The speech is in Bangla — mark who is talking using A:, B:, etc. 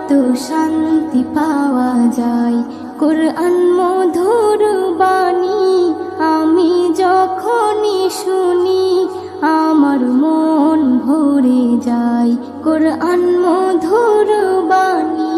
A: কত শান্তি পাওয়া যায়। কোরআন মধুর বাণী আমি যখনই শুনি আমার মন ভরে যায়। কোরআন মধুর বাণী